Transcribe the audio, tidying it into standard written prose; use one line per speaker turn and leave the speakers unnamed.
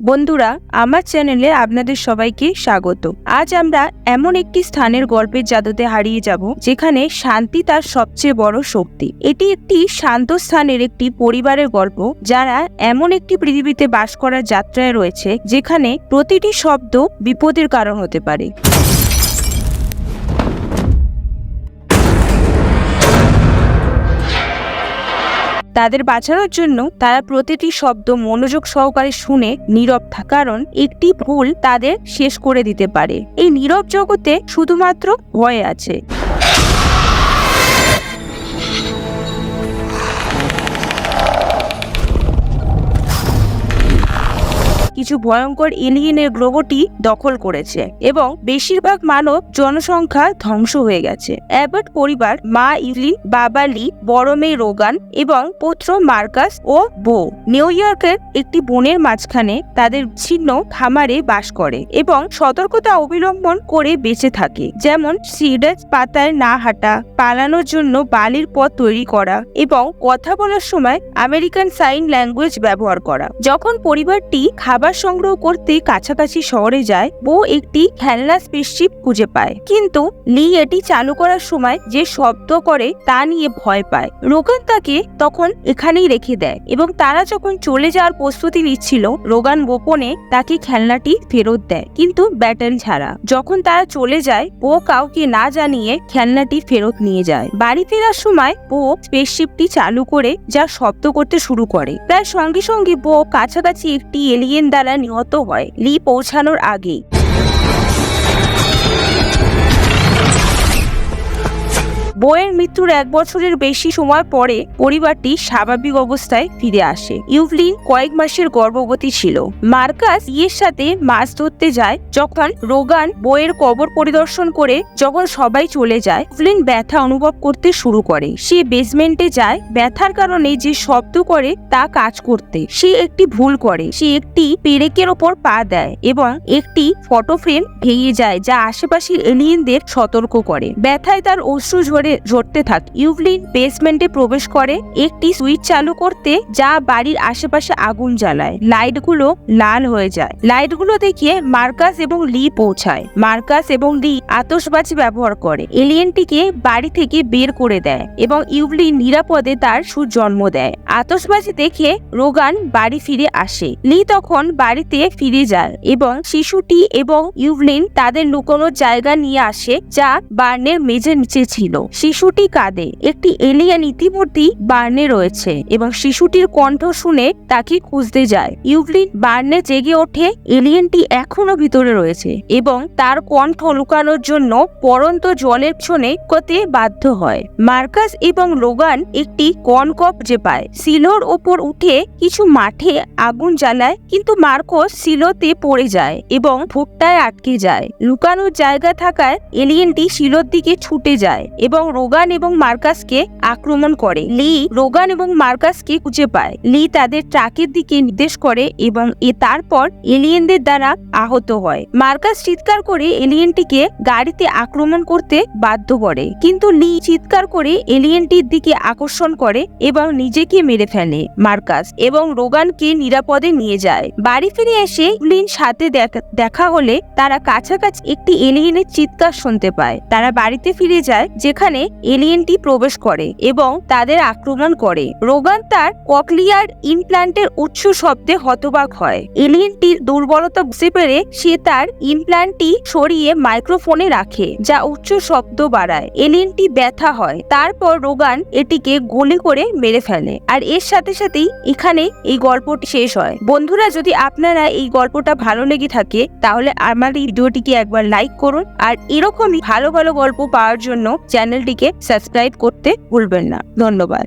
বন্ধুরা, আমার চ্যানেলে আপনাদের সবাইকে স্বাগত। আজ আমরা এমন একটি স্থানের গল্পের জাদুতে হারিয়ে যাব যেখানে শান্তি তার সবচেয়ে বড় শক্তি। এটি একটি শান্ত স্থানের একটি পরিবারের গল্প, যারা এমন একটি পৃথিবীতে বাস করার যাত্রায় রয়েছে যেখানে প্রতিটি শব্দ বিপদের কারণ হতে পারে। তাদের বাঁচানোর জন্য তারা প্রতিটি শব্দ মনোযোগ সহকারে শুনে নীরব থাকে, কারণ একটি ভুল তাদের শেষ করে দিতে পারে। এই নীরব জগতে শুধুমাত্র ভয় আছে। কিছু ভয়ঙ্কর এলিয়েনের গ্রহটি দখল করেছে এবং বেশিরভাগ মানব জনসংখ্যা ধ্বংস হয়ে গেছে। অ্যাবট পরিবার, মা ইভলিন, বাবা লি, বড় মেয়ে রোগান এবং পুত্র মার্কাস ও বো নিউ ইয়র্কের একটি বনের মাঝখানে তাদের ছিন্ন খামারে বাস করে এবং সতর্কতা অবলম্বন করে বেঁচে থাকে, যেমন সিডার পাতায় না হাঁটা, পালানোর জন্য বালির পথ তৈরি করা এবং কথা বলার সময় আমেরিকান সাইন ল্যাঙ্গুয়েজ ব্যবহার করা। যখন পরিবারটি খাবার সংগ্রহ করতে কাছাকাছি শহরে যায়, বো একটি খেলনা স্পেসশিপ খুঁজে পায়, কিন্তু লি এটি চালু করার সময় যে শব্দ করে তা নিয়ে ভয় পায়। রোগান তাকে তখন এখানেই রেখে দেয় এবং তারা যখন চলে যাওয়ার প্রস্তুতি নিচ্ছিল, রোগান গোপনে তাকে খেলনাটি ফেরত দেয়, কিন্তু ব্যাটারি ছাড়া। যখন তারা চলে যায়, বো কাউকে না জানিয়ে খেলনাটি ফেরত নিয়ে যায়। বাড়ি ফেরার সময় বো স্পেসশিপটি চালু করে যা শব্দ করতে শুরু করে। তার সঙ্গে সঙ্গে বো কাছাকাছি একটি এলিয়েন দ্বারা নিহত হয় লি পৌঁছানোর আগেই। বইয়ের মৃত্যুর 1 বছরের বেশি সময় পরে পরিবারটি স্বাভাবিক অবস্থায় ফিরে আসে। ইভলিন কয়েক মাসের গর্ভবতী ছিল। মার্কাস ইয়ের সাথে মাছ ধরতে যায়। যখন রোগান বইয়ের কবর পরিদর্শন করে যখন সবাই চলে যায়, ইভলিন ব্যথা অনুভব করতে শুরু করে। সে বেসমেন্টে যায়, ব্যথার কারণে যে শব্দ করে তা কাজ করতে। সে একটি ভুল করে, সে একটি পেরেকের ওপর পা দেয় এবং একটি ফটো ফ্রেম ভেঙে যায়, যা আশেপাশের এলিয়েনদের সতর্ক করে। ব্যথায় তার অশ্রু ঝরতে থাকে। ইভলিন বেসমেন্টে প্রবেশ করে একটি সুইচ চালু করতে, যা বাড়ির আশেপাশে আগুন জ্বালায়। লাইটগুলো লাল হয়ে যায়। লাইটগুলো দেখে মার্কাস এবং লি পৌঁছায়। মার্কাস এবং লি আতশবাজি ব্যবহার করে, এলিয়েনটিকে বাড়ি থেকে বের করে দেয় এবং ইভলিন নিরাপদে তার সুজন্ম দেয়। আতশবাজি দেখে রোগান বাড়ি ফিরে আসে। লি তখন বাড়িতে ফিরে যায় এবং শিশুটি এবং ইভলিন তাদের লুকানোর জায়গা নিয়ে আসে, যা বার্নের মেঝের নিচে ছিল। শিশুটি কাঁদে। একটি এলিয়েন ইতিমধ্যেই বার্নে রয়েছে এবং শিশুটির কণ্ঠ শুনে তাকে খুঁজতে যায়। ইভলিন বার্নে জেগে ওঠে। এলিয়েনটি এখনো ভিতরে রয়েছে এবং তার কণ্ঠ লুকানোর জন্য পরন্ত জলের পিছনে করতে বাধ্য হয়। মার্কাস এবং লোগান একটি কনকপ যে পায়, সিলোর ওপর উঠে কিছু মাঠে আগুন জ্বালায়, কিন্তু মার্কস সিলোতে পড়ে যায় এবং ভুট্টায় আটকে যায়। লুকানোর জায়গা থাকায় এলিয়েনটি সিলোর দিকে ছুটে যায় এবং রোগান এবং মার্কাসকে আক্রমণ করে। লি রোগান এবং মার্কাসকে খুঁজে পায়। লি তাদের ট্রাকের দিকে নির্দেশ করে এবং তারপর এলিয়েনদের দ্বারা আহত হয়। মার্কাস চিৎকার করে এলিয়েনটিকে গাড়িতে আক্রমণ করতে বাধ্য করে, কিন্তু লি চিৎকার করে এলিয়েনটির দিকে আকর্ষণ করে এবং নিজেকে মেরে ফেলে। মার্কাস এবং রোগানকে নিরাপদে নিয়ে যায়। বাড়ি ফিরে এসে ইভলিন সাথে দেখা হলে তারা কাছাকাছি একটি এলিয়েনের চিৎকার শুনতে পায়। তারা বাড়িতে ফিরে যায়, যেখানে এলিয়েনটি প্রবেশ করে এবং তাদের আক্রমণ করে। রোগান তার ককলিয়ার ইমপ্ল্যান্টের উচ্চ শব্দে হতবাক হয়। এলিয়েনটির দুর্বলতা বুঝতে পেরে সে তার ইমপ্ল্যান্টটি সরিয়ে মাইক্রোফোনে রাখে, যা উচ্চ শব্দ বাড়ায়। এলিয়েনটি ব্যথা হয়। তারপর রোগান এটিকে গুলি করে মেরে ফেলে। আর এর সাথে সাথেই এখানে এই গল্পটি শেষ হয়। বন্ধুরা, যদি আপনারা এই গল্পটা ভালো লেগে থাকে তাহলে আমার এই ভিডিওটিকে একবার লাইক করুন, আর এরকমই ভালো ভালো গল্প পাওয়ার জন্য চ্যানেলটিকে সাবস্ক্রাইব করতে ভুলবেন না। ধন্যবাদ।